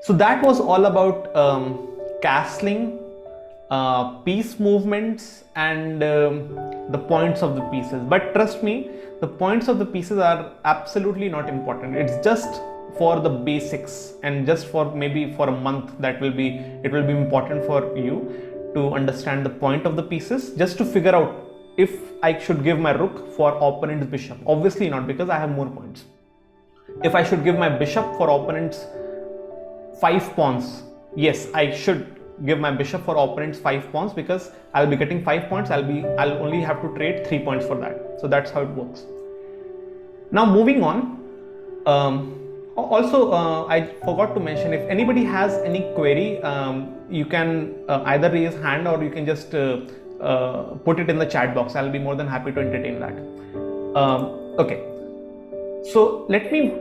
So that was all about castling, piece movements, and the points of the pieces. But trust me, the points of the pieces are absolutely not important. It's just for the basics, and just for maybe for a month it will be important for you to understand the point of the pieces, just to figure out if I should give my rook for opponent's bishop. Obviously not, because I have more points. If I should give my bishop for opponent's 5 pawns, yes, I should give my bishop for opponent's 5 pawns, because I'll be getting 5 points. I'll only have to trade 3 points for that. So that's how it works. Now moving on. I forgot to mention, if anybody has any query, you can either raise hand, or you can just put it in the chat box. I'll be more than happy to entertain that. Okay, so let me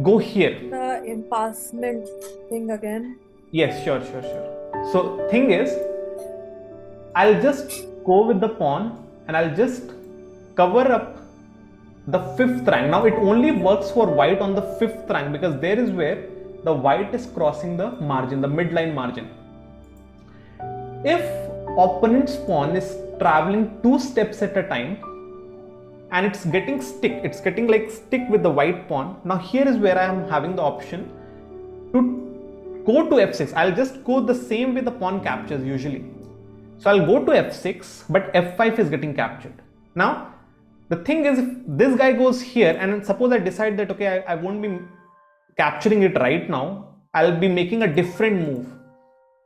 go here. The impassment thing again. Yes, sure. So thing is, I'll just go with the pawn and I'll just cover up the 5th rank. Now it only works for white on the 5th rank, because there is where the white is crossing the margin, the midline margin. If opponent's pawn is traveling 2 steps at a time and it's getting stick with the white pawn, now here is where I am having the option to go to f6. I'll just go the same way the pawn captures usually. So I'll go to f6, but f5 is getting captured. Now the thing is, if this guy goes here, and suppose I decide that okay, I won't be capturing it right now, I'll be making a different move,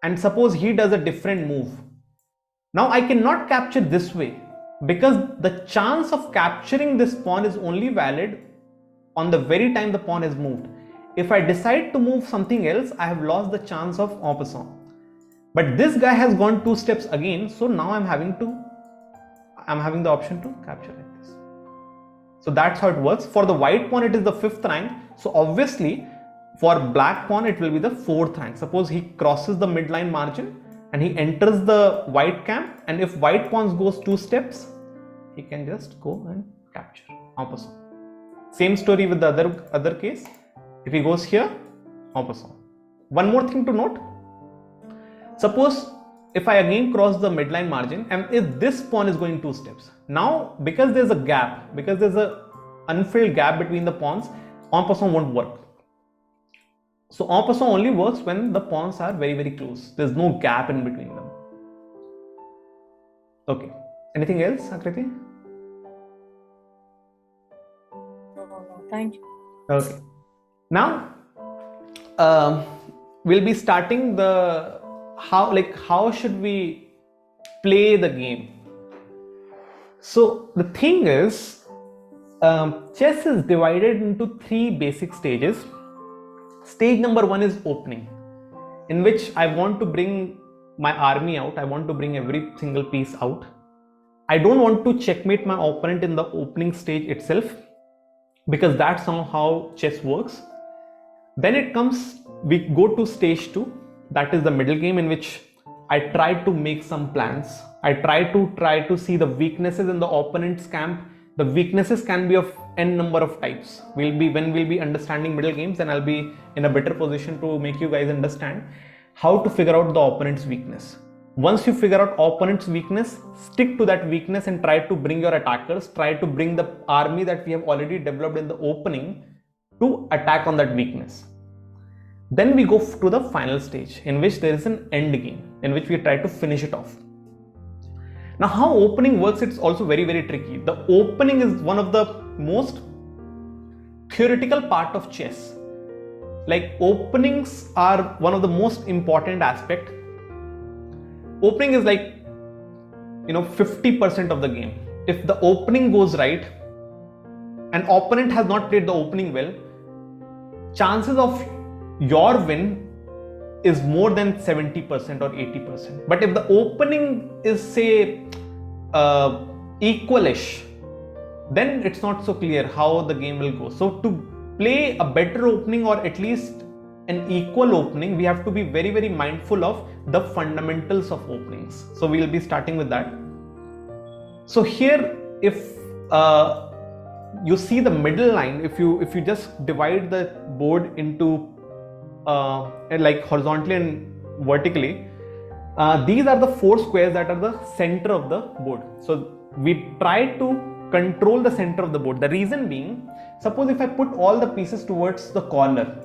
and suppose he does a different move. Now I cannot capture this way, because the chance of capturing this pawn is only valid on the very time the pawn is moved. If I decide to move something else, I have lost the chance of en passant. But this guy has gone 2 steps again, so now I'm having the option to capture like this. So that's how it works. For the white pawn, it is the 5th rank. So obviously for black pawn, it will be the 4th rank. Suppose he crosses the midline margin and he enters the white camp, and if white pawns goes 2 steps, he can just go and capture en passant. Same story with the other case. If he goes here, en passant. One more thing to note. Suppose if I again cross the midline margin, and if this pawn is going 2 steps, now because there's a gap, because there's a unfilled gap between the pawns, en passant won't work. So en passant only works when the pawns are very, very close. There's no gap in between them. Okay. Anything else, Akriti? No, thank you. Okay. Now we'll be starting the how should we play the game. So the thing is, chess is divided into 3 basic stages. Stage number 1 is opening, in which I want to bring my army out. I want to bring every single piece out. I don't want to checkmate my opponent in the opening stage itself, because that's not how chess works. Then we go to stage 2, that is the middle game, in which I try to make some plans. I try to see the weaknesses in the opponent's camp. The weaknesses can be of n number of types. When we'll be understanding middle games, then I'll be in a better position to make you guys understand how to figure out the opponent's weakness. Once you figure out opponent's weakness, stick to that weakness and try to bring your attackers, try to bring the army that we have already developed in the opening to attack on that weakness. Then we go to the final stage, in which there is an end game, in which we try to finish it off. Now how opening works, it's also very, very tricky. The opening is one of the most theoretical part of chess. Like, openings are one of the most important aspect. Opening is like 50% of the game. If the opening goes right, an opponent has not played the opening well, chances of your win is more than 70% or 80%. But if the opening is, say, equalish, then it's not so clear how the game will go. So to play a better opening, or at least an equal opening, we have to be very, very mindful of the fundamentals of openings. So we'll be starting with that. So here, if you see the middle line, if you just divide the board into like horizontally and vertically. These are the 4 squares that are the center of the board. So we try to control the center of the board. The reason being, suppose if I put all the pieces towards the corner,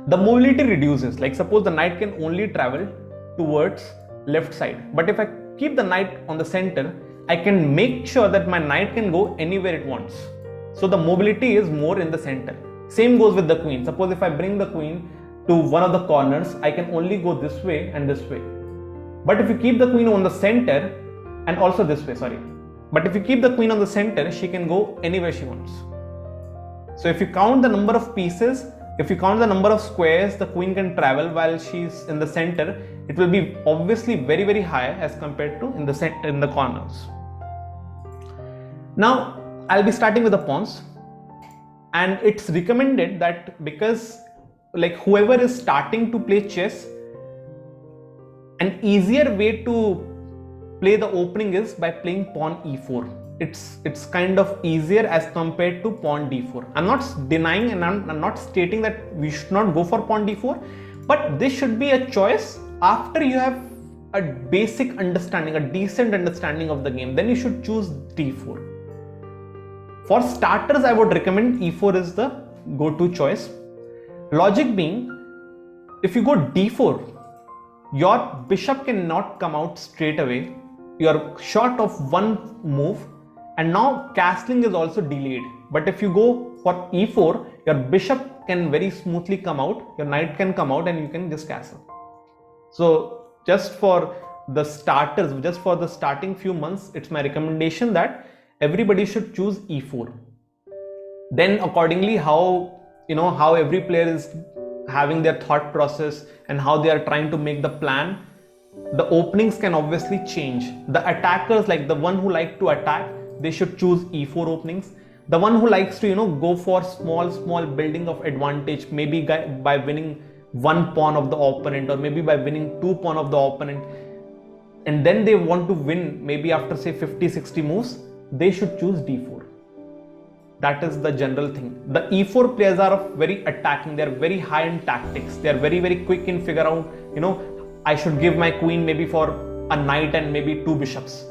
the mobility reduces. Like suppose the knight can only travel towards left side, but if I keep the knight on the center, I can make sure that my knight can go anywhere it wants. So the mobility is more in the center. Same goes with the queen. Suppose if I bring the queen to one of the corners, I can only go this way and this way. But if you keep the queen on the center, and also this way, sorry. But if you keep the queen on the center, she can go anywhere she wants. So if you count the number of pieces, if you count the number of squares the queen can travel while she's in the center, it will be obviously very, very high as compared to in the corners. Now I'll be starting with the pawns, and it's recommended that because like whoever is starting to play chess, an easier way to play the opening is by playing pawn e4. It's kind of easier as compared to pawn d4. I'm not denying and I'm not stating that we should not go for pawn d4, but this should be a choice after you have a basic understanding, a decent understanding of the game. Then you should choose d4. For starters, I would recommend e4 is the go-to choice. Logic being, if you go d4, your bishop cannot come out straight away. You're short of one move, and now castling is also delayed. But if you go for e4, your bishop can very smoothly come out, your knight can come out, and you can just castle. So just for the starters, just for the starting few months, it's my recommendation that everybody should choose e4. Then accordingly, how every player is having their thought process and how they are trying to make the plan, the openings can obviously change. The attackers, like the one who like to attack, they should choose e4 openings. The one who likes to go for small building of advantage, maybe by winning one pawn of the opponent, or maybe by winning 2 pawns of the opponent, and then they want to win maybe after say 50-60 moves, they should choose d4. That is the general thing. The e4 players are very attacking, they are very high in tactics, they are very, very quick in figure out, I should give my queen maybe for a knight and maybe 2 bishops.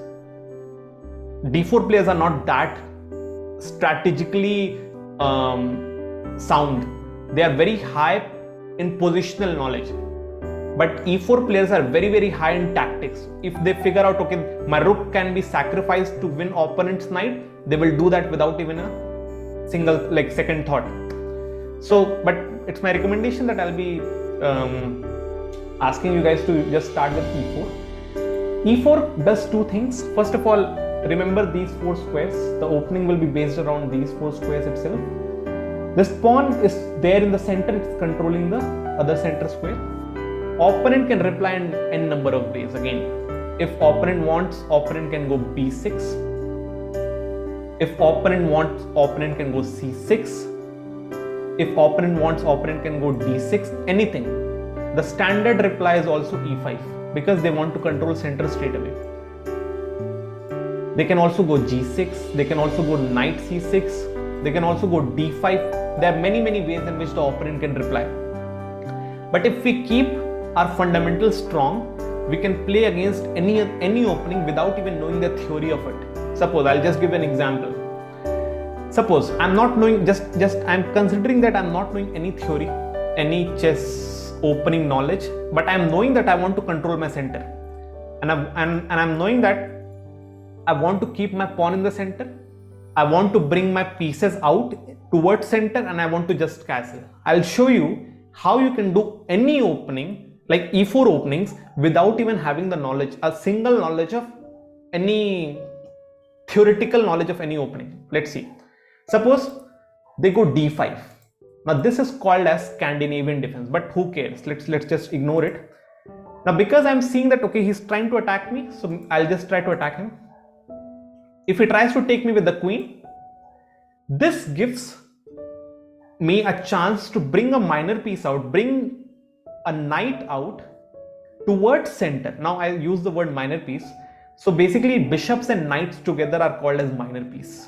d4 players are not that strategically sound. They are very high in positional knowledge. But e4 players are very, very high in tactics. If they figure out, okay, my rook can be sacrificed to win opponent's knight, they will do that without even a single second thought. So, but it's my recommendation that I'll be asking you guys to just start with e4. e4 does 2 things. First of all, remember these 4 squares. The opening will be based around these 4 squares itself. This pawn is there in the center, it's controlling the other center square. Opponent can reply in n number of ways. Again, if opponent wants, opponent can go b6. If opponent wants, opponent can go c6. If opponent wants, opponent can go d6. Anything. The standard reply is also e5 because they want to control center straight away. They can also go g6. They can also go knight c6. They can also go d5. There are many ways in which the opponent can reply. But if we keep our fundamentals strong, we can play against any opening without even knowing the theory of it. Suppose I'll just give an example. Suppose I'm not knowing, I'm considering that I'm not knowing any theory, any chess opening knowledge, but I'm knowing that I want to control my center, and I'm knowing that I want to keep my pawn in the center. I want to bring my pieces out towards center, and I want to just castle. I'll show you how you can do any opening like e4 openings without even having the knowledge, a single knowledge of any theoretical knowledge of any opening. Let's see. Suppose they go d5. Now this is called as Scandinavian defense, but who cares? Let's just ignore it. Now because I'm seeing that okay, he's trying to attack me, so I'll just try to attack him. If he tries to take me with the queen, this gives me a chance to bring a minor piece out, bring a knight out towards center. Now I use the word minor piece. So basically bishops and knights together are called as minor piece.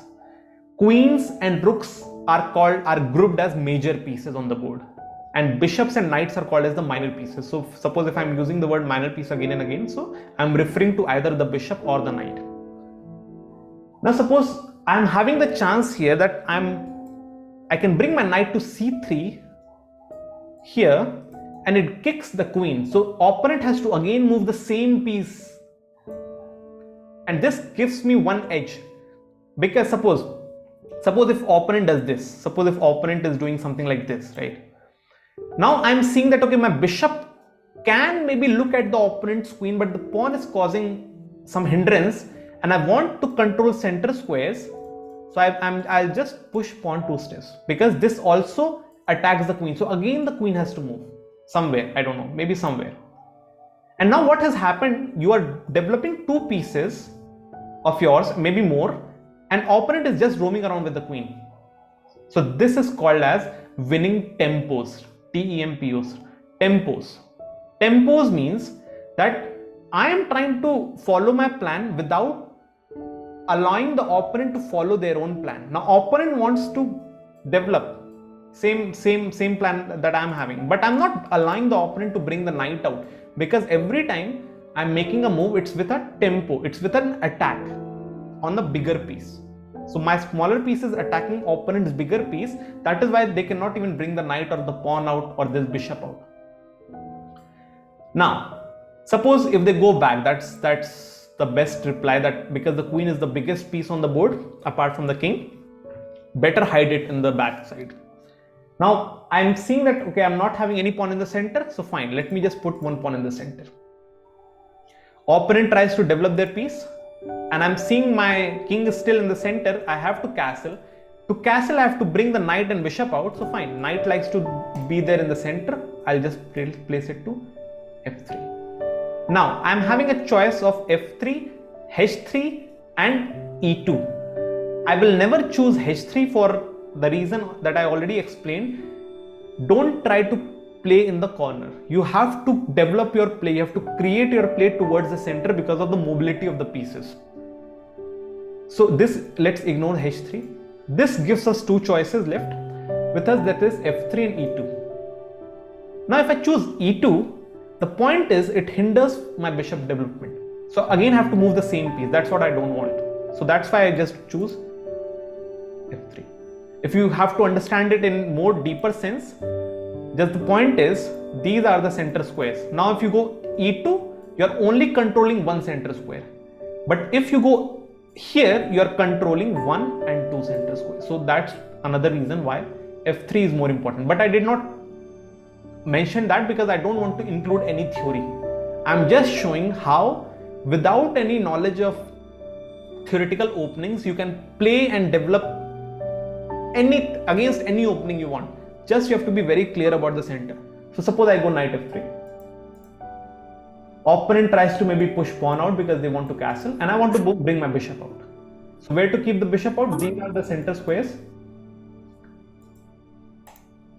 Queens and rooks are grouped as major pieces on the board. and bishops and knights are called as the minor pieces. So suppose if I'm using the word minor piece again and again, so I'm referring to either the bishop or the knight. Now suppose I'm having the chance here that I can bring my knight to c3 here, and it kicks the queen. So opponent has to again move the same piece, and this gives me one edge. Because suppose if opponent does this, suppose if opponent is doing something like this, right? Now I'm seeing that, okay, my bishop can maybe look at the opponent's queen, but the pawn is causing some hindrance, and I want to control center squares. So I'll just push pawn 2 steps, because this also attacks the queen. So again the queen has to move somewhere, I don't know, maybe somewhere. And now what has happened, you are developing 2 pieces of yours, maybe more, and opponent is just roaming around with the queen. So this is called as winning tempos, T-E-M-P-O-S, tempos. Tempos means that I am trying to follow my plan without allowing the opponent to follow their own plan. Now opponent wants to develop same plan that I'm having, but I'm not allowing the opponent to bring the knight out, because every time I'm making a move, it's with a tempo, it's with an attack on the bigger piece. So my smaller piece is attacking opponent's bigger piece. That is why they cannot even bring the knight or the pawn out or this bishop out. Now suppose if they go back, that's the best reply, that because the queen is the biggest piece on the board apart from the king, better hide it in the back side. Now I'm seeing that, okay, I'm not having any pawn in the center, so fine, let me just put one pawn in the center. Opponent tries to develop their piece, and I'm seeing my king is still in the center. I have to castle. To castle, I have to bring the knight and bishop out. So fine, knight likes to be there in the center. I'll just place it to f3. Now I'm having a choice of f3, h3 and e2. I will never choose h3 for the reason that I already explained. Don't try to play in the corner. You have to develop your play. You have to create your play towards the center because of the mobility of the pieces. So this, let's ignore h3. This gives us 2 choices left with us, that is f3 and e2. Now if I choose e2, the point is it hinders my bishop development. So again I have to move the same piece. That's what I don't want. So that's why I just choose f3. If you have to understand it in more deeper sense, just the point is these are the center squares. Now if you go e2, you are only controlling one center square. But if you go here, you are controlling 1 and 2 center squares. So that's another reason why f3 is more important. But I did not mention that because I don't want to include any theory. I'm just showing how without any knowledge of theoretical openings, you can play and develop against any opening you want. Just you have to be very clear about the center. So suppose I go knight f3. Opponent tries to maybe push pawn out because they want to castle, and I want to bring my bishop out. So where to keep the bishop out? These are the center squares.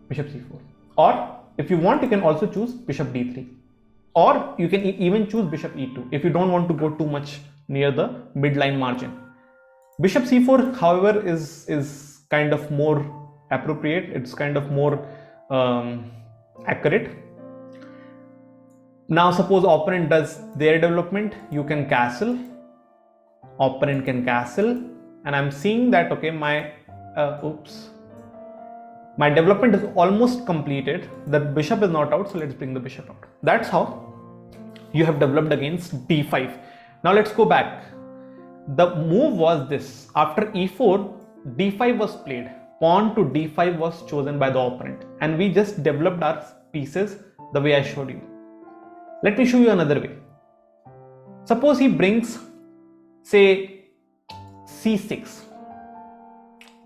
Bishop c4. Or if you want, you can also choose bishop d3. Or you can even choose bishop e2 if you don't want to go too much near the midline margin. Bishop c4, however, is kind of more appropriate. It's kind of more accurate. Now suppose opponent does their development, you can castle. Opponent can castle, and I'm seeing that, okay, my development is almost completed. The bishop is not out, so let's bring the bishop out. That's how you have developed against d5. Now let's go back. The move was this. After e4, d5 was played. Pawn to d5 was chosen by the opponent, and we just developed our pieces the way I showed you. Let me show you another way. Suppose he brings, say, c6.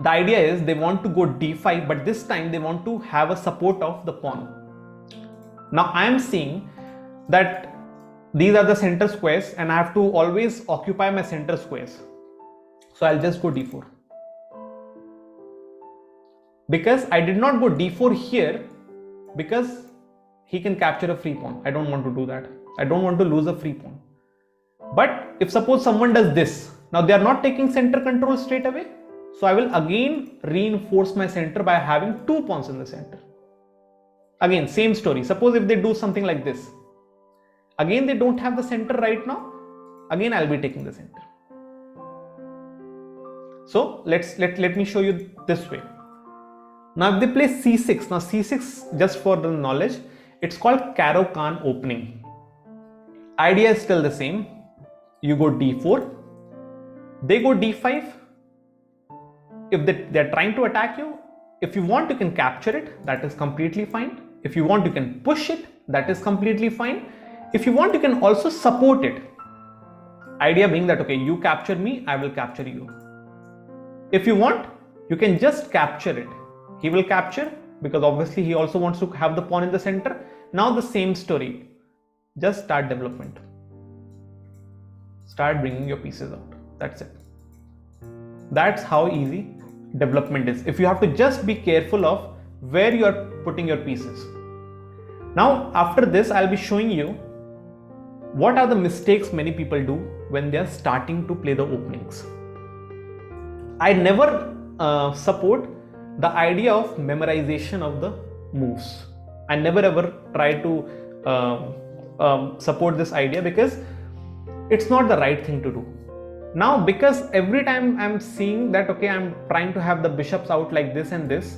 The idea is they want to go d5, but this time they want to have a support of the pawn. Now I am seeing that these are the center squares, and I have to always occupy my center squares. So I'll just go d4. Because I did not go d4 here, because he can capture a free pawn. I don't want to do that. I don't want to lose a free pawn. But if suppose someone does this, now they are not taking center control straight away. So I will again reinforce my center by having 2 pawns in the center. Again, same story. Suppose if they do something like this, again they don't have the center right now. Again, I'll be taking the center. So let me show you this way. Now if they play c6, now c6, just for the knowledge, it's called Caro-Kann opening. Idea is still the same. You go d4, they go d5. If they're trying to attack you, if you want, you can capture it, that is completely fine. If you want, you can push it, that is completely fine. If you want, you can also support it. Idea being that, okay, you capture me, I will capture you. If you want, you can just capture it. He will capture because obviously he also wants to have the pawn in the center. Now the same story, just start development. Start bringing your pieces out. That's it. That's how easy development is. If you have to just be careful of where you are putting your pieces. Now after this, I'll be showing you what are the mistakes many people do when they are starting to play the openings. I never support the idea of memorization of the moves. I never ever try to support this idea because it's not the right thing to do. Now, because every time I'm seeing that, okay, I'm trying to have the bishops out like this and this,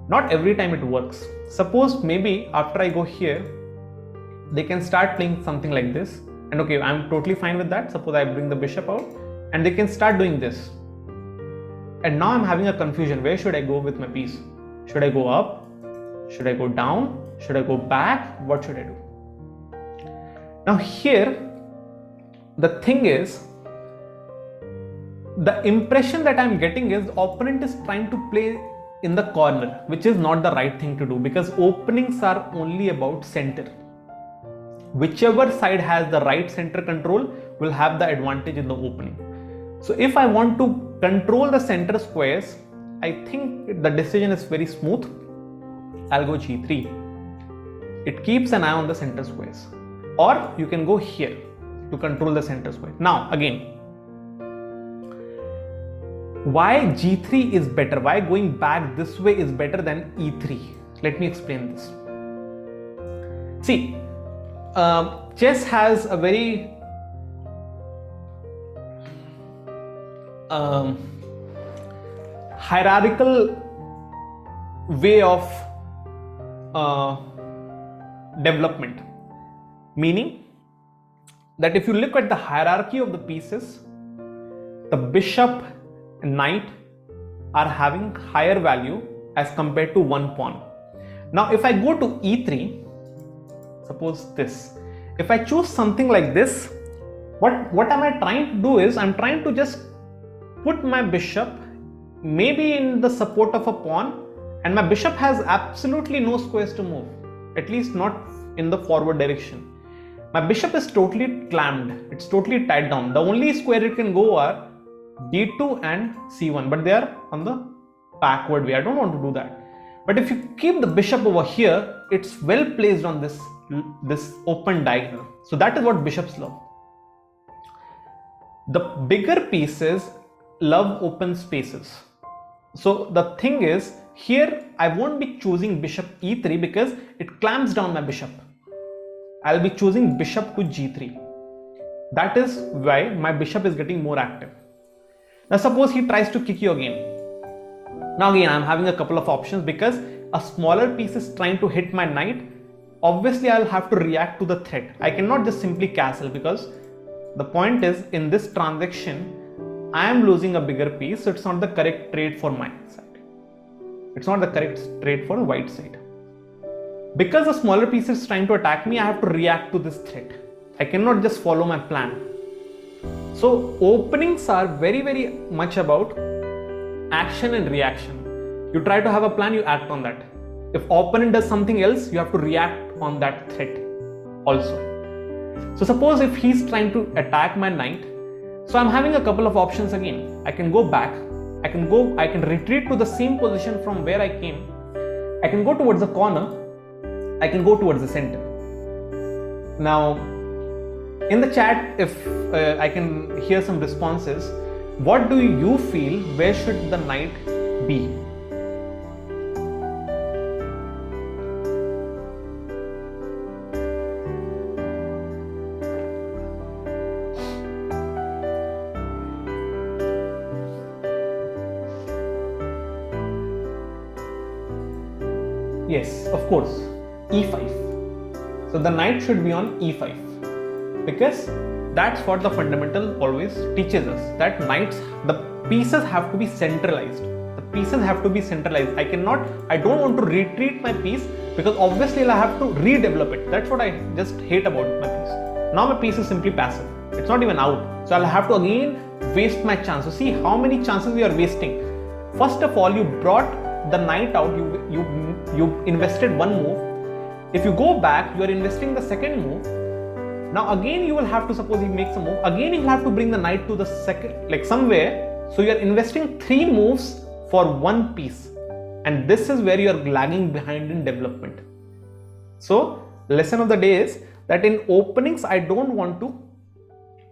not every time it works. Suppose maybe after I go here, they can start playing something like this, and okay, I'm totally fine with that. Suppose I bring the bishop out and they can start doing this. And now I'm having a confusion. Where should I go with my piece? Should I go up? Should I go down? Should I go back? What should I do? Now here, the thing is, the impression that I'm getting is the opponent is trying to play in the corner, which is not the right thing to do, because openings are only about center. Whichever side has the right center control will have the advantage in the opening. So if I want to control the center squares, I think the decision is very smooth. I'll go g3. It keeps an eye on the center squares. Or you can go here to control the center square. Now again, why g3 is better? Why going back this way is better than e3? Let me explain this. See, chess has a very hierarchical way of development, meaning that if you look at the hierarchy of the pieces, the bishop and knight are having higher value as compared to one pawn. Now if I go to e3, suppose this, if I choose something like this, what am I trying to do is, I'm trying to just put my bishop maybe in the support of a pawn, and my bishop has absolutely no squares to move, at least not in the forward direction. My bishop is totally clamped, it's totally tied down. The only square it can go are d2 and c1, but they are on the backward way. I don't want to do that. But if you keep the bishop over here, it's well placed on this open diagonal. So that is what bishops love. The bigger pieces love open spaces. So the thing is, here I won't be choosing bishop e3 because it clamps down my bishop. I'll be choosing bishop to g3. That is why my bishop is getting more active. Now suppose he tries to kick you again. Now again, I'm having a couple of options because a smaller piece is trying to hit my knight. Obviously, I'll have to react to the threat. I cannot just simply castle, because the point is, in this transaction, I am losing a bigger piece, so it's not the correct trade for my side. It's not the correct trade for the white side. Because the smaller piece is trying to attack me, I have to react to this threat. I cannot just follow my plan. So openings are very, very much about action and reaction. You try to have a plan, you act on that. If opponent does something else, you have to react on that threat also. So suppose if he's trying to attack my knight, so I'm having a couple of options again. I can go back, I can retreat to the same position from where I came. I can go towards the corner, I can go towards the center. Now, in the chat, if I can hear some responses, what do you feel, where should the knight be? Yes, of course, e5. So the knight should be on e5, because that's what the fundamental always teaches us, that knights, the pieces have to be centralized. The pieces have to be centralized. I don't want to retreat my piece, because obviously I have to redevelop it. That's what I just hate about my piece. Now my piece is simply passive. It's not even out. So I'll have to again waste my chance. So see how many chances we are wasting. First of all, you brought the knight out, you invested one move. If you go back, you are investing the second move. Now again you will have to, suppose he makes a move, again you will have to bring the knight to the second, like somewhere. So you are investing 3 moves for one piece, and this is where you are lagging behind in development. So lesson of the day is that in openings I don't want to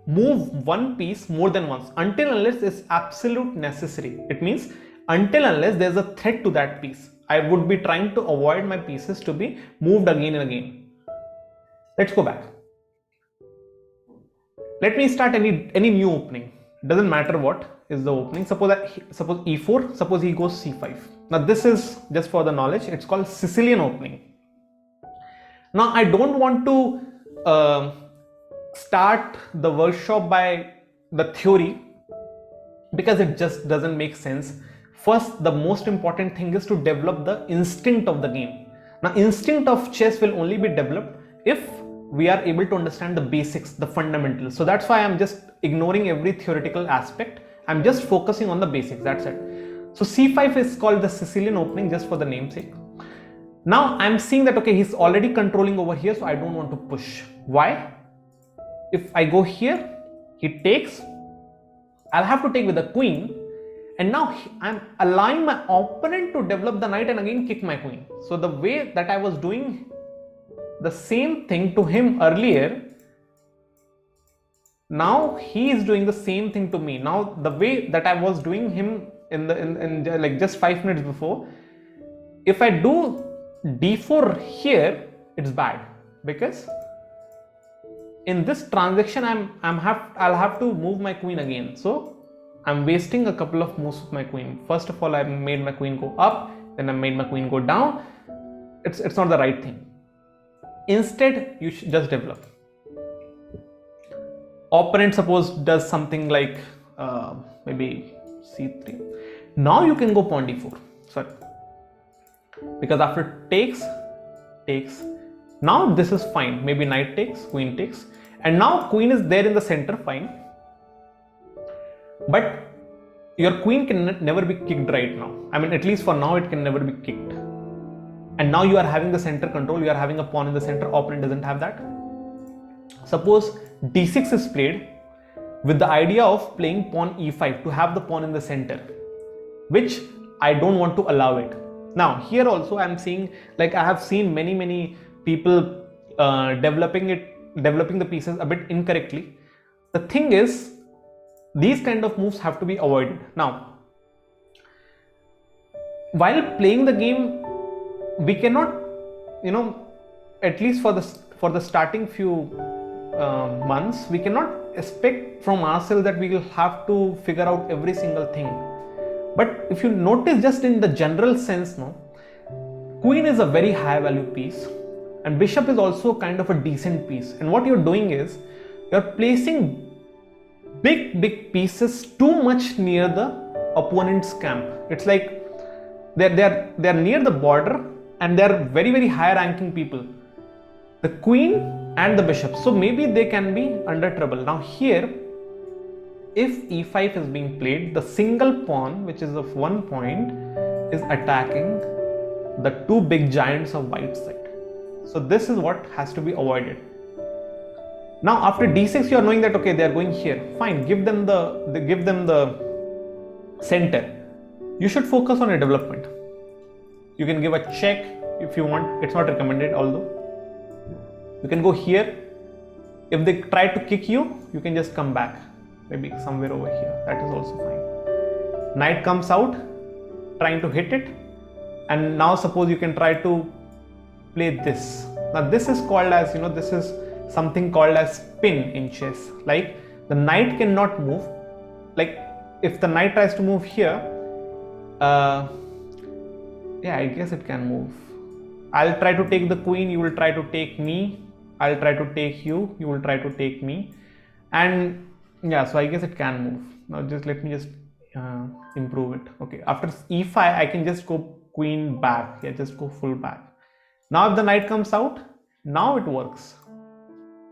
move one piece more than once until unless it's absolute necessary. It means until unless there's a threat to that piece, I would be trying to avoid my pieces to be moved again and again. Let's go back. Let me start any new opening. Doesn't matter what is the opening. Suppose e4. Suppose he goes c5. Now this is just for the knowledge. It's called Sicilian opening. Now I don't want to start the workshop by the theory, because it just doesn't make sense. First, the most important thing is to develop the instinct of the game. Now instinct of chess will only be developed if we are able to understand the basics, the fundamentals. So that's why I'm just ignoring every theoretical aspect. I'm just focusing on the basics, that's it. So c5 is called the Sicilian opening, just for the namesake. Now I'm seeing that, okay, he's already controlling over here, so I don't want to push. Why? If I go here, he takes, I'll have to take with the queen, and now I'm allowing my opponent to develop the knight and again kick my queen. So the way that I was doing the same thing to him earlier, now he is doing the same thing to me. Now the way that I was doing him in like just 5 minutes before, if I do d4 here, it's bad, because in this transaction I'll have to move my queen again. So I'm wasting a couple of moves with my queen. First of all, I made my queen go up, then I made my queen go down. It's not the right thing. Instead, you should just develop. Opponent suppose does something like maybe c3. Now you can go pawn d4. Sorry, because after takes, now this is fine. Maybe knight takes, queen takes, and now queen is there in the center, fine. But your queen can never be kicked right now. I mean, at least for now, it can never be kicked. And now you are having the center control, you are having a pawn in the center, opponent doesn't have that. Suppose d6 is played with the idea of playing pawn e5 to have the pawn in the center, which I don't want to allow it. Now here also I'm seeing, like I have seen many people developing the pieces a bit incorrectly. The thing is, these kind of moves have to be avoided. Now, while playing the game, we cannot, at least for the starting few months, we cannot expect from ourselves that we will have to figure out every single thing. But if you notice, just in the general sense, queen is a very high value piece, and bishop is also kind of a decent piece. And what you're doing is you're placing big pieces too much near the opponent's camp. It's like they're near the border, and they're very high ranking people, the queen and the bishop. So maybe they can be under trouble. Now here, if e5 is being played, the single pawn, which is of 1 point, is attacking the 2 big giants of white side. So this is what has to be avoided. Now after d6, you are knowing that, okay, they are going here, fine, give them the center. You should focus on your development. You can give a check if you want. It's not recommended, although you can go here. If they try to kick you, you can just come back, maybe somewhere over here. That is also fine. Knight comes out, trying to hit it, and now suppose you can try to play this. Now this is called as, this is something called as spin in chess. Like the knight cannot move. Like if the knight tries to move here, yeah, I guess it can move. I'll try to take the queen, you will try to take me, I'll try to take you, you will try to take me, and yeah, so I guess it can move. Now just let me just improve it. Okay, after e5 I can just go queen back. Yeah, just go full back. Now if the knight comes out, now it works,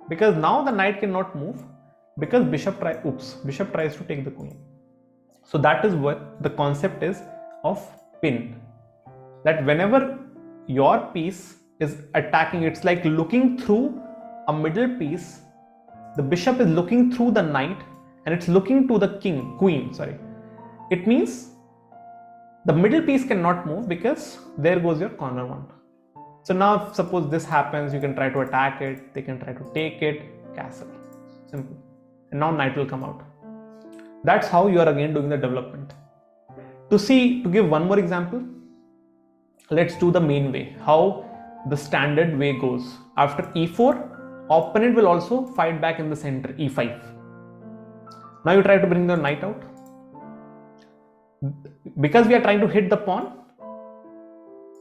because now the knight cannot move, because bishop tries to take the queen. So that is what the concept is of pin, that whenever your piece is attacking, it's like looking through a middle piece. The bishop is looking through the knight and it's looking to the queen. It means the middle piece cannot move, because there goes your corner one. So now if suppose this happens, you can try to attack it, they can try to take it, castle, simple. And now knight will come out. That's how you are again doing the development. To give one more example, let's do the main way, how the standard way goes. After e4, opponent will also fight back in the center, e5. Now you try to bring the knight out. Because we are trying to hit the pawn,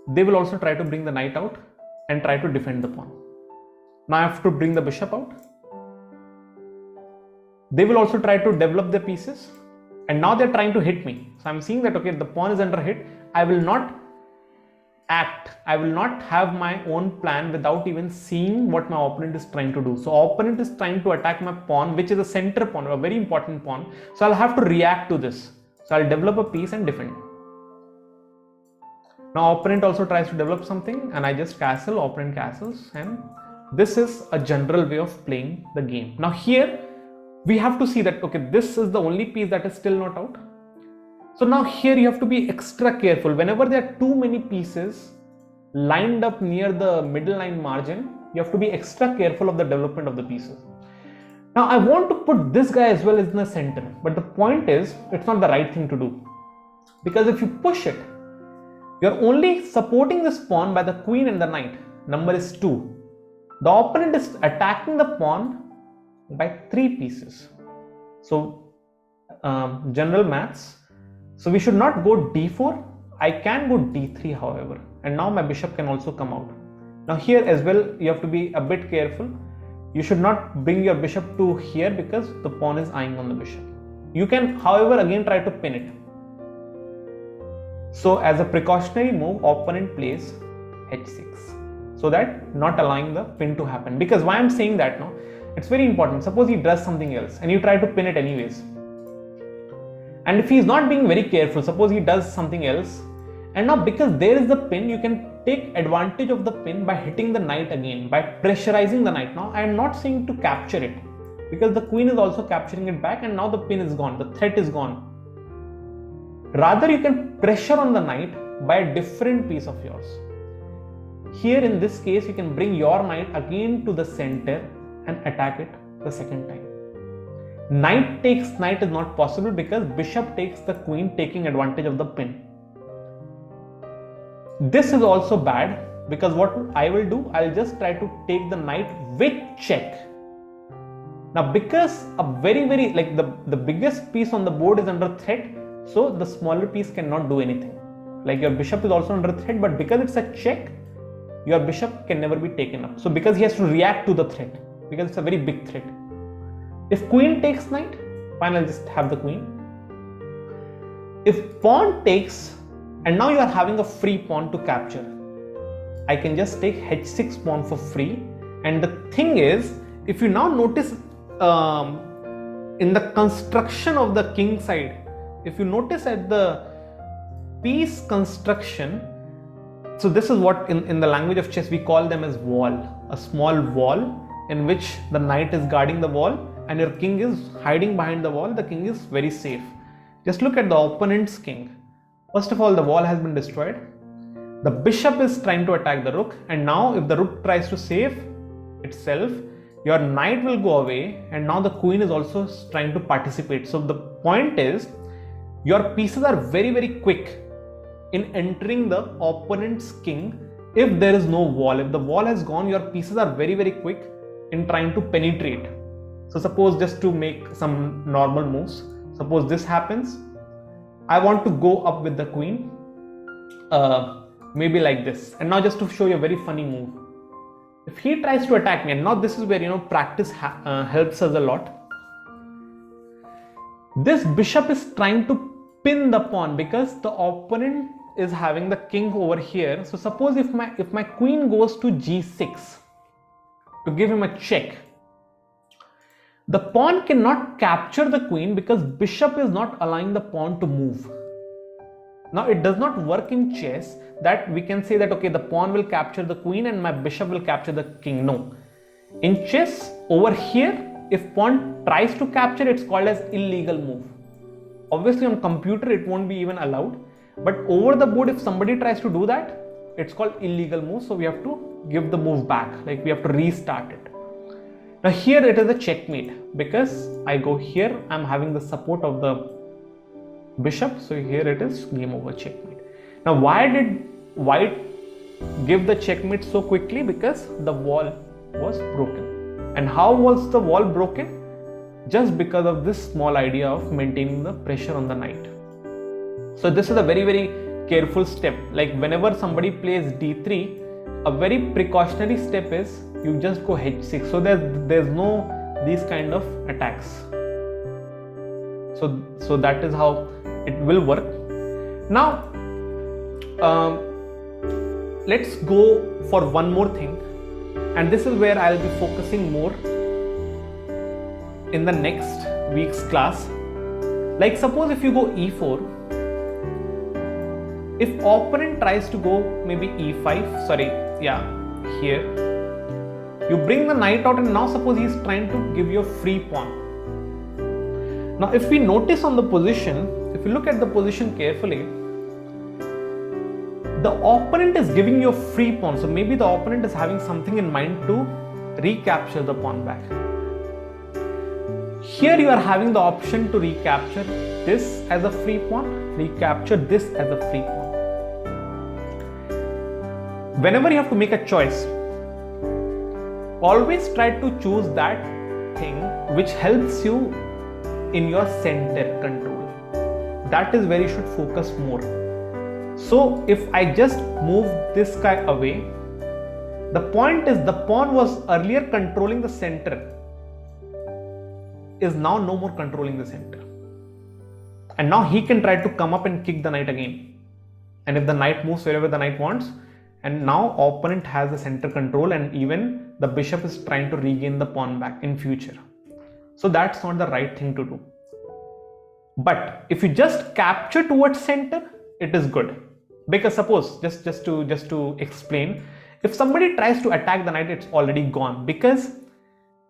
they will also try to bring the knight out and try to defend the pawn. Now I have to bring the bishop out. They will also try to develop their pieces, and now they're trying to hit me. So I'm seeing that, okay, the pawn is under hit. I will not act, I will not have my own plan without even seeing what my opponent is trying to do. So opponent is trying to attack my pawn, which is a center pawn, a very important pawn. So I'll have to react to this. So I'll develop a piece and defend. Now opponent also tries to develop something, and I just castle, opponent castles, and this is a general way of playing the game. Now here we have to see that, okay, this is the only piece that is still not out. So now here you have to be extra careful. Whenever there are too many pieces lined up near the middle line margin, you have to be extra careful of the development of the pieces. Now I want to put this guy as well as in the center, but the point is, it's not the right thing to do, because if you push it, you're only supporting this pawn by the queen and the knight. Number is 2. The opponent is attacking the pawn by 3 pieces. So general maths. So we should not go d4. I can go d3, however, and now my bishop can also come out. Now here as well, you have to be a bit careful. You should not bring your bishop to here, because the pawn is eyeing on the bishop. You can, however, again try to pin it. So as a precautionary move, opponent plays h6, so that not allowing the pin to happen. Because why I'm saying that now, it's very important. Suppose he does something else and you try to pin it anyways. And if he's not being very careful, suppose he does something else, and now because there is the pin, you can take advantage of the pin by hitting the knight again, by pressurizing the knight. Now I am not saying to capture it, because the queen is also capturing it back, and now the pin is gone, the threat is gone. Rather, you can pressure on the knight by a different piece of yours. Here in this case, you can bring your knight again to the center and attack it the second time. Knight takes knight is not possible, because bishop takes the queen, taking advantage of the pin. This is also bad, because what I will do, I'll just try to take the knight with check. Now because a very like the biggest piece on the board is under threat, so the smaller piece cannot do anything. Like your bishop is also under threat, but because it's a check, your bishop can never be taken up. So because he has to react to the threat, because it's a very big threat. If queen takes knight, fine, I'll just have the queen. If pawn takes, and now you are having a free pawn to capture, I can just take h6 pawn for free. And the thing is, if you now notice in the construction of the king side, if you notice at the piece construction, so this is what in the language of chess we call them as wall, a small wall in which the knight is guarding the wall and your king is hiding behind the wall. The king is very safe. Just look at the opponent's king. First of all, the wall has been destroyed. The bishop is trying to attack the rook, and now if the rook tries to save itself, your knight will go away, and now the queen is also trying to participate. So the point is, your pieces are very quick in entering the opponent's king if there is no wall. If the wall has gone, your pieces are very quick in trying to penetrate. So suppose, just to make some normal moves, suppose this happens, I want to go up with the queen. maybe like this. And now just to show you a very funny move, if he tries to attack me, and now this is where practice helps us a lot. This bishop is trying to pin the pawn because the opponent is having the king over here. So suppose if my queen goes to g6 to give him a check, the pawn cannot capture the queen because bishop is not allowing the pawn to move. Now it does not work in chess that we can say that okay, the pawn will capture the queen and my bishop will capture the king. No. In chess, over here, if pawn tries to capture, it's called as illegal move. Obviously on computer it won't be even allowed, but over the board if somebody tries to do that, it's called illegal move. So we have to give the move back, like we have to restart it. Now here it is a checkmate because I go here, I'm having the support of the bishop, so here it is game over, checkmate. Now why did white give the checkmate so quickly? Because the wall was broken. And how was the wall broken? Just because of this small idea of maintaining the pressure on the knight. So this is a very, very careful step. Like whenever somebody plays d3, a very precautionary step is you just go h6. So there's no these kind of attacks. So that is how it will work. Now let's go for one more thing, and this is where I'll be focusing more in the next week's class. Like suppose if you go e4, if opponent tries to go maybe e5, here, you bring the knight out, and now suppose he is trying to give you a free pawn. Now if we notice on the position, if you look at the position carefully, the opponent is giving you a free pawn. So maybe the opponent is having something in mind to recapture the pawn back. Here you are having the option to recapture this as a free pawn, recapture this as a free pawn. Whenever you have to make a choice, always try to choose that thing which helps you in your center control. That is where you should focus more. So if I just move this guy away, the point is the pawn was earlier controlling the center, is now no more controlling the center. And now he can try to come up and kick the knight again. And if the knight moves wherever the knight wants, and now opponent has the center control, and even the bishop is trying to regain the pawn back in future. So that's not the right thing to do. But if you just capture towards center, it is good. Because suppose, just to explain, if somebody tries to attack the knight, it's already gone because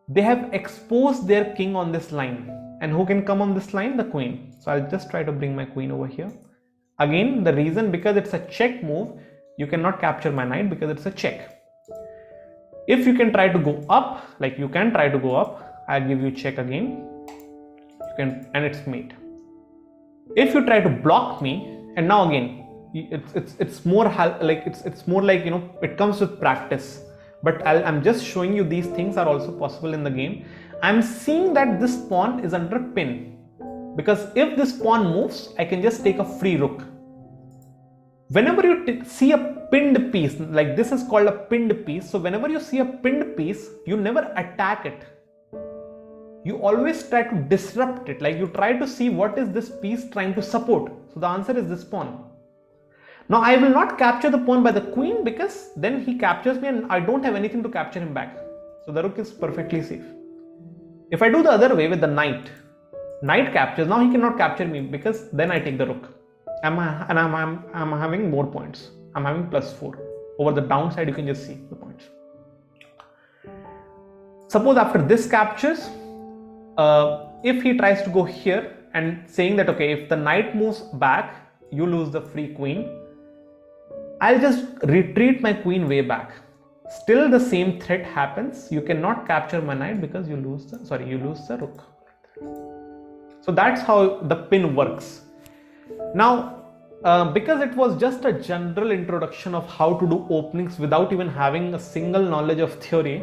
they have exposed their king on this line. And who can come on this line? The queen. So I'll just try to bring my queen over here. Again, the reason, because it's a check move, you cannot capture my knight because it's a check. If you can try to go up, like you can try to go up, I'll give you check again. You can, and it's mate. If you try to block me, and now again, it's more like it comes with practice. But I'm just showing you these things are also possible in the game. I'm seeing that this pawn is under pin, because if this pawn moves, I can just take a free rook. Whenever you see a pinned piece, like this is called a pinned piece. So whenever you see a pinned piece, you never attack it. You always try to disrupt it. Like you try to see what is this piece trying to support. So the answer is this pawn. Now I will not capture the pawn by the queen because then he captures me and I don't have anything to capture him back. So the rook is perfectly safe. If I do the other way with the knight captures, now he cannot capture me because then I take the rook. I'm having more points. I'm having +4. Over the downside, you can just see the points. Suppose after this captures, if he tries to go here and saying that, okay, if the knight moves back, you lose the free queen, I'll just retreat my queen way back. Still the same threat happens. You cannot capture my knight because you lose the rook. So that's how the pin works. Now, because it was just a general introduction of how to do openings without even having a single knowledge of theory,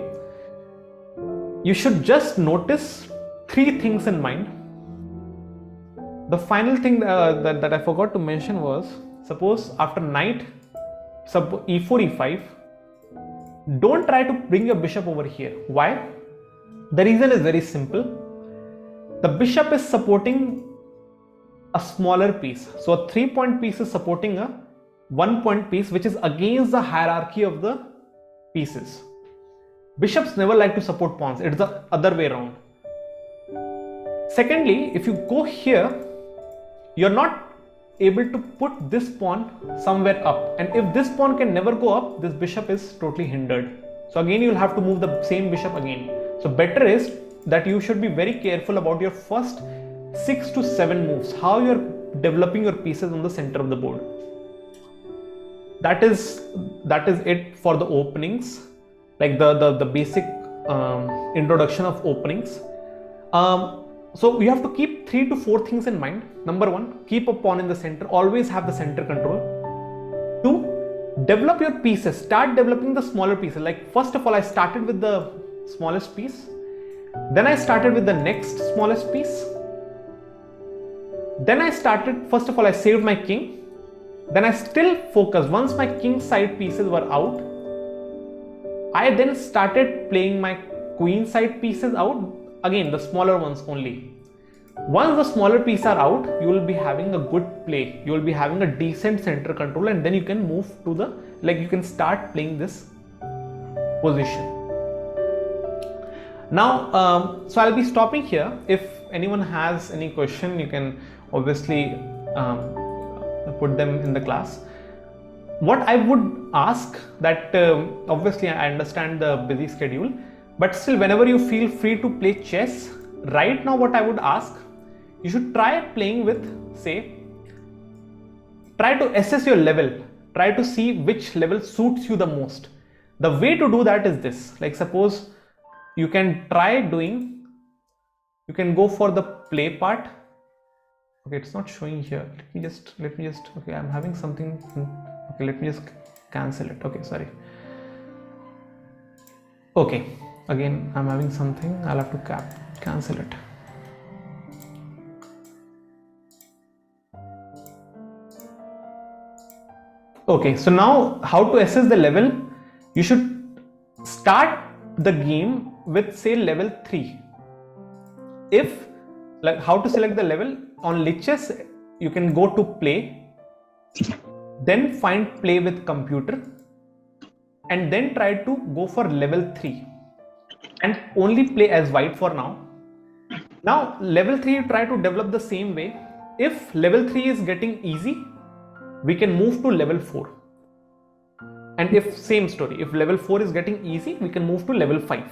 you should just notice 3 things in mind. The final thing that I forgot to mention was, suppose after knight, sub e4, e5, don't try to bring your bishop over here. Why? The reason is very simple. The bishop is supporting a smaller piece. So a 3-point piece is supporting a 1-point piece, which is against the hierarchy of the pieces. Bishops never like to support pawns. It's the other way around. Secondly, if you go here, you're not able to put this pawn somewhere up. And if this pawn can never go up, this bishop is totally hindered. So again, you'll have to move the same bishop again. So better is that you should be very careful about your first 6 to 7 moves, how you're developing your pieces on the center of the board. That is it for the openings, like the basic introduction of openings. So you have to keep 3 to 4 things in mind. Number 1, keep a pawn in the center, always have the center control. 2, develop your pieces, start developing the smaller pieces. Like first of all, I started with the smallest piece, then I started with the next smallest piece. Then I started, first of all, I saved my king. Then I still focused. Once my king side pieces were out, I then started playing my queen side pieces out. Again, the smaller ones only. Once the smaller pieces are out, you will be having a good play. You will be having a decent center control, and then you can move to the, like you can start playing this position. Now, so I'll be stopping here. If anyone has any question, you can obviously put them in the class. What I would ask that obviously I understand the busy schedule, but still whenever you feel free to play chess, right now what I would ask, you should try playing with, say, try to assess your level, try to see which level suits you the most. The way to do that is this, like suppose you can try doing, you can go for the play part. Okay, it's not showing here. Let me just, okay, I'm having something. Okay, let me just cancel it. Okay, sorry. Okay, again, I'm having something. I'll have to cancel it. Okay, so now how to assess the level? You should start the game with, say, level 3. If, like, how to select the level? On Lichess, you can go to play, then find play with computer, and then try to go for level 3 and only play as white for now. Now level 3 you try to develop the same way. If level 3 is getting easy, we can move to level 4. And if same story, if level 4 is getting easy, we can move to level 5.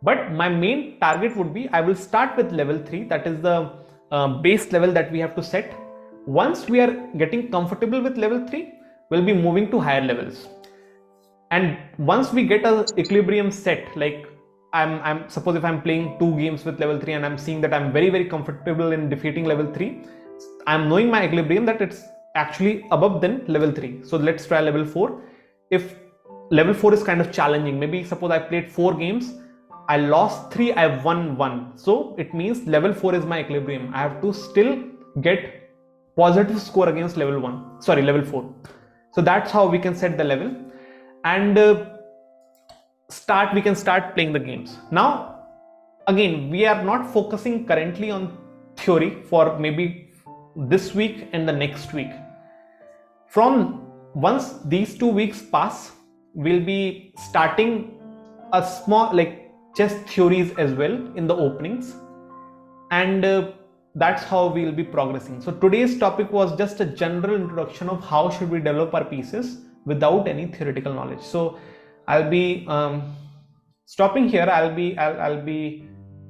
But my main target would be, I will start with level 3, that is the base level that we have to set. Once we are getting comfortable with level 3, we'll be moving to higher levels. And once we get a equilibrium set, like suppose if I'm playing 2 games with level 3 and I'm seeing that I'm very comfortable in defeating level 3, I'm knowing my equilibrium that it's actually above than level 3. So let's try level 4. If level 4 is kind of challenging, maybe suppose I played 4 games, I lost 3, I won 1. So it means level 4 is my equilibrium. I have to still get positive score against level 4. So that's how we can set the level, and we can start playing the games. Now, again, we are not focusing currently on theory for maybe this week and the next week. From once these 2 weeks pass, we'll be starting a small, like, chess theories as well in the openings, and that's how we'll be progressing. So today's topic was just a general introduction of how should we develop our pieces without any theoretical knowledge. So I'll be stopping here. I'll be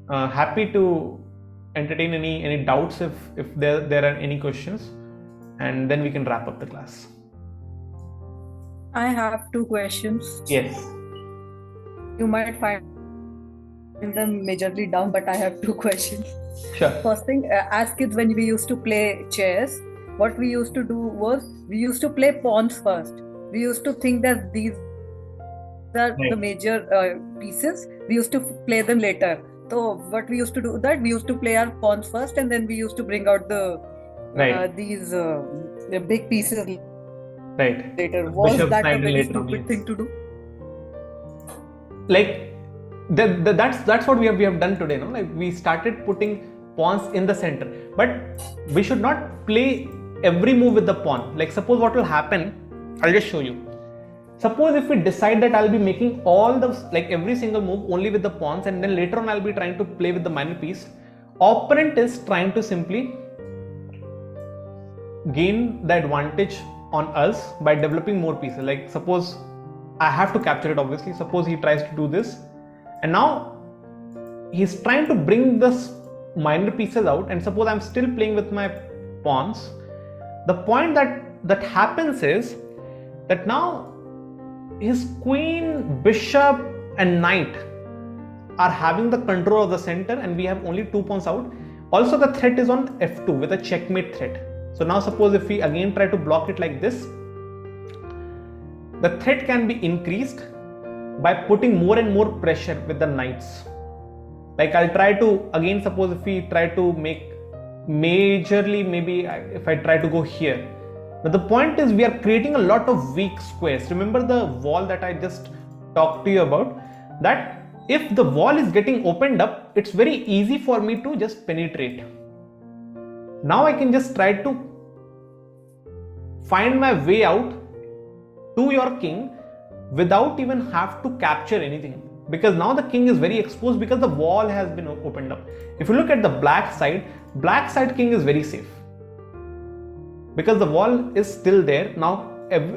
happy to entertain any doubts if there are any questions, and then we can wrap up the class. I have 2 questions. Yes. You might find them majorly dumb, but I have 2 questions. Sure. First thing, as kids, when we used to play chess, what we used to do was we used to play pawns first. We used to think that these are the major pieces. We used to play them later. So what we used to do, that we used to play our pawns first, and then we used to bring out the these big pieces Right. later. Was Bishop that a side very later on, stupid yes. thing to do? Like that's what we have done today, no? Like we started putting pawns in the center, but we should not play every move with the pawn. Like suppose what will happen, I'll just show you. Suppose if we decide that I'll be making all the, like every single move only with the pawns, and then later on I'll be trying to play with the minor piece, opponent is trying to simply gain the advantage on us by developing more pieces. Like suppose I have to capture it, obviously. Suppose he tries to do this, and now he's trying to bring this minor pieces out, and suppose I'm still playing with my pawns. The point that happens is that now his queen, bishop and knight are having the control of the center, and we have only 2 pawns out. Also the threat is on f2 with a checkmate threat. So now suppose if we again try to block it like this, the threat can be increased by putting more and more pressure with the knights. Like I'll try to, again suppose if we try to make majorly, maybe if I try to go here. But the point is we are creating a lot of weak squares. Remember the wall that I just talked to you about? That if the wall is getting opened up, it's very easy for me to just penetrate. Now I can just try to find my way out to your king without even have to capture anything, because now the king is very exposed because the wall has been opened up. If you look at the black side king is very safe because the wall is still there. Now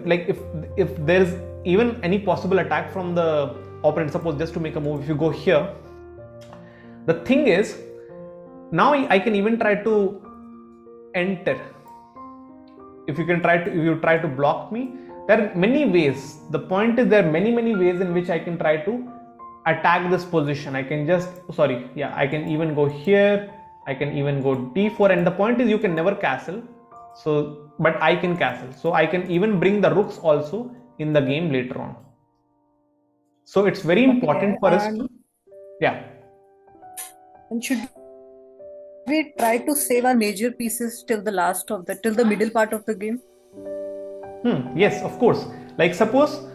like if there's even any possible attack from the opponent, suppose just to make a move, if you go here, the thing is now I can even try to enter. If you try to block me, there are many ways. The point is there are many ways in which I can try to attack this position. I can just, I can even go here, I can even go d4, and the point is you can never castle. So, but I can castle. So I can even bring the rooks also in the game later on. So it's very important for us to, And should we try to save our major pieces till the middle part of the game? Yes, of course. Like suppose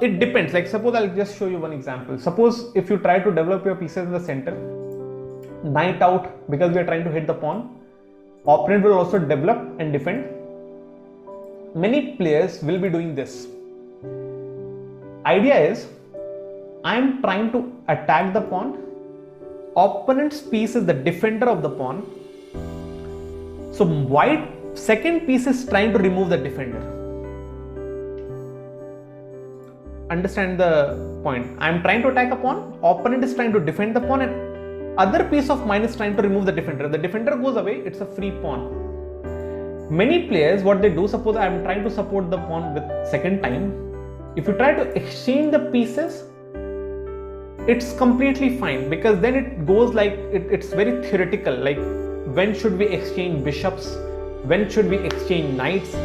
it depends. Like suppose I'll just show you one example. Suppose if you try to develop your pieces in the center, knight out, because we are trying to hit the pawn, opponent will also develop and defend. Many players will be doing this. Idea is I am trying to attack the pawn. Opponent's piece is the defender of the pawn. So white second piece is trying to remove the defender. Understand the point? I am trying to attack a pawn, opponent is trying to defend the pawn, and other piece of mine is trying to remove the defender. The defender goes away, it's a free pawn. Many players, what they do, suppose I am trying to support the pawn with second time. If you try to exchange the pieces, it's completely fine, because then it goes like it's very theoretical. Like when should we exchange bishops? When should we exchange knights?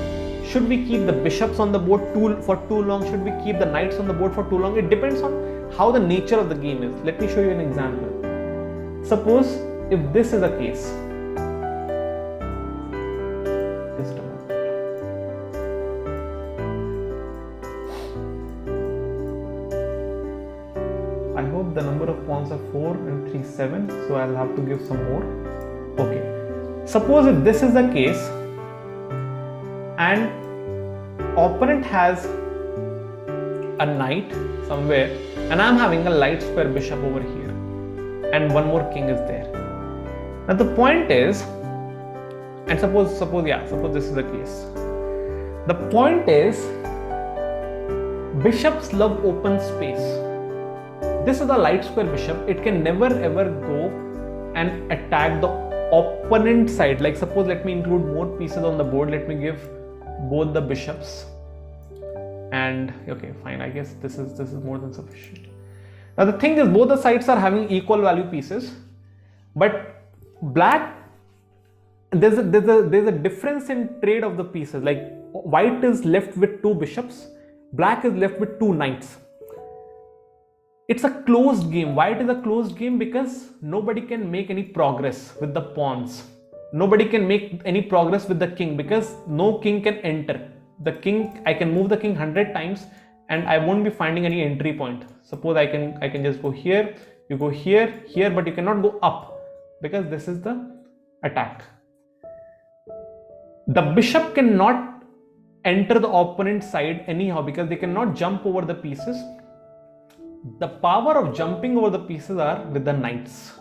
Should we keep the bishops on the board for too long? Should we keep the knights on the board for too long? It depends on how the nature of the game is. Let me show you an example. Suppose if this is a case. Just a moment. I hope the number of pawns are 4 and 3, 7. So I'll have to give some more. Okay. Suppose if this is the case and opponent has a knight somewhere and I'm having a light square bishop over here and one more king is there. Now the point is, and suppose this is the case. The point is, bishops love open space. This is a light square bishop. It can never ever go and attack the opponent side. Like suppose, let me include more pieces on the board. Let me give both the bishops, and okay, fine, I guess this is more than sufficient. Now the thing is, both the sides are having equal value pieces, but black, there's a difference in trade of the pieces. Like white is left with 2 bishops, black is left with 2 knights. It's a closed game. White is a closed game because nobody can make any progress with the pawns. Nobody can make any progress with the king because no king can enter. the king, I can move the king 100 times and I won't be finding any entry point. Suppose I can just go here, you go here, here, but you cannot go up because this is the attack. The bishop cannot enter the opponent's side anyhow because they cannot jump over the pieces. The power of jumping over the pieces are with the knights.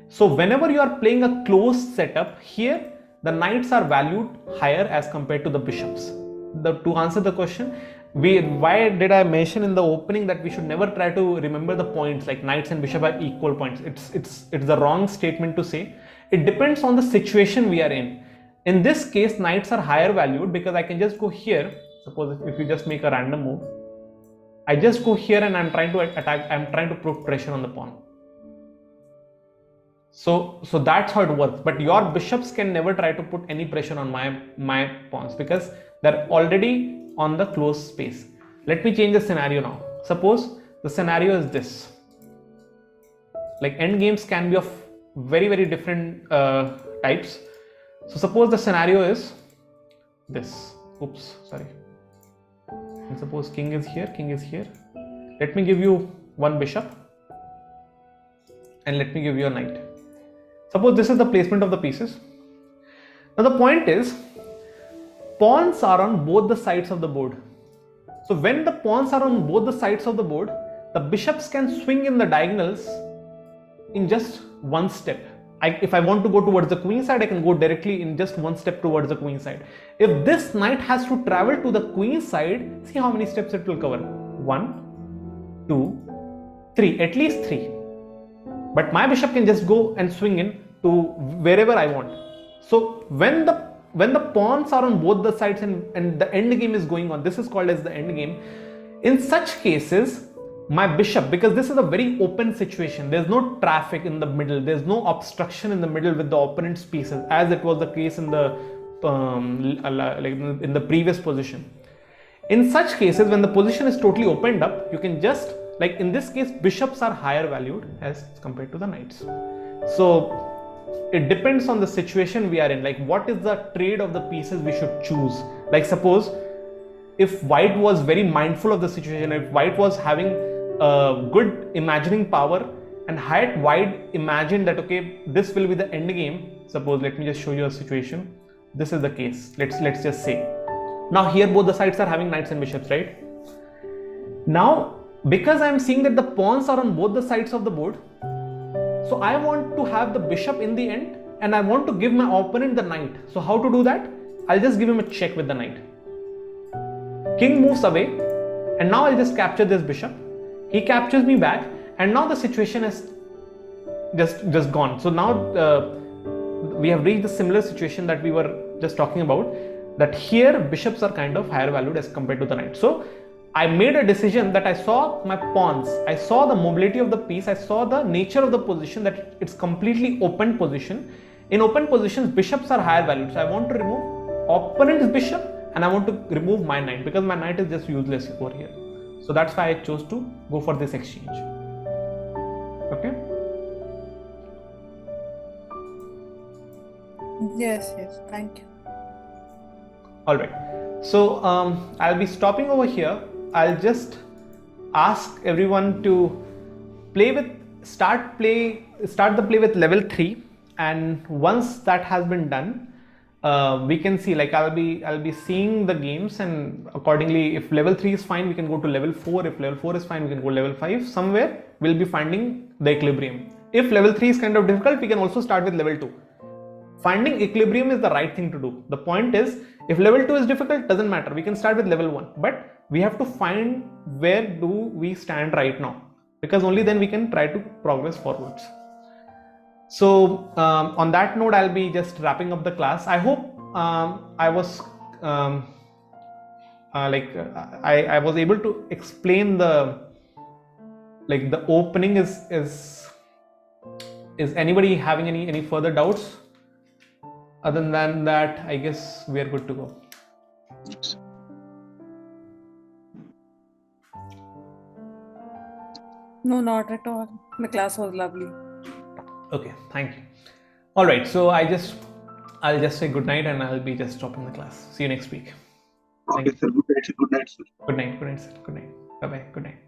So whenever you are playing a closed setup, here the knights are valued higher as compared to the bishops. To answer the question, why did I mention in the opening that we should never try to remember the points like knights and bishop have equal points? It's the wrong statement to say. It depends on the situation we are in. In this case, knights are higher valued because I can just go here. Suppose if you just make a random move, I just go here and I'm trying to attack, I'm trying to put pressure on the pawn. So that's how it works. But your bishops can never try to put any pressure on my pawns because they're already on the closed space. Let me change the scenario now. Suppose the scenario is this. Like end games can be of very, very different types. So suppose the scenario is this. Oops, sorry. And suppose king is here, king is here. Let me give you one bishop and let me give you a knight. Suppose this is the placement of the pieces. Now the point is, pawns are on both the sides of the board. So when the pawns are on both the sides of the board, the bishops can swing in the diagonals in just one step. If I want to go towards the queen side, I can go directly in just one step towards the queen side. If this knight has to travel to the queen side, see how many steps it will cover. 1, 2, 3, at least 3. But my bishop can just go and swing in to wherever I want. So when the pawns are on both the sides and the end game is going on, this is called as the end game. In such cases, my bishop, because this is a very open situation, there's no traffic in the middle, there's no obstruction in the middle with the opponent's pieces, as it was the case in the in the previous position. In such cases, when the position is totally opened up, you can just, like in this case, bishops are higher valued as compared to the knights. So it depends on the situation we are in, like what is the trade of the pieces we should choose. Like suppose if white was very mindful of the situation, if white was having good imagining power and had white imagined that okay, this will be the end game. Suppose, let me just show you a situation. This is the case. Let's just say now here both the sides are having knights and bishops, right? Now because I'm seeing that the pawns are on both the sides of the board, so I want to have the bishop in the end and I want to give my opponent the knight. So how to do that? I'll just give him a check with the knight. King moves away and now I'll just capture this bishop. He captures me back and now the situation is just gone. So now we have reached the similar situation that we were just talking about, that here bishops are kind of higher valued as compared to the knight. So I made a decision that I saw my pawns, I saw the mobility of the piece, I saw the nature of the position, that it's completely open position. In open positions, bishops are higher valued. So I want to remove opponent's bishop and I want to remove my knight because my knight is just useless over here. So that's why I chose to go for this exchange. Okay? Yes, thank you. Alright. So I'll be stopping over here. I'll just ask everyone to start the play with level 3, and once that has been done, we can see, like I'll be seeing the games, and accordingly if level 3 is fine we can go to level 4, if level 4 is fine we can go level 5. Somewhere we'll be finding the equilibrium. If level 3 is kind of difficult, we can also start with level 2. Finding equilibrium is the right thing to do. The point is, if level 2 is difficult, doesn't matter, we can start with level 1, but we have to find where do we stand right now, because only then we can try to progress forwards. So on that note, I'll be just wrapping up the class. I hope I was I was able to explain the opening. Is anybody having any further doubts? Other than that, I guess we are good to go. No, not at all. The class was lovely. Okay, thank you. All right, so I'll just say good night and I'll be just stopping the class. See you next week. Thank Okay, you. sir. Good night, sir. Good night, sir. Good night. Good night, sir. Good night. Bye bye. Good night.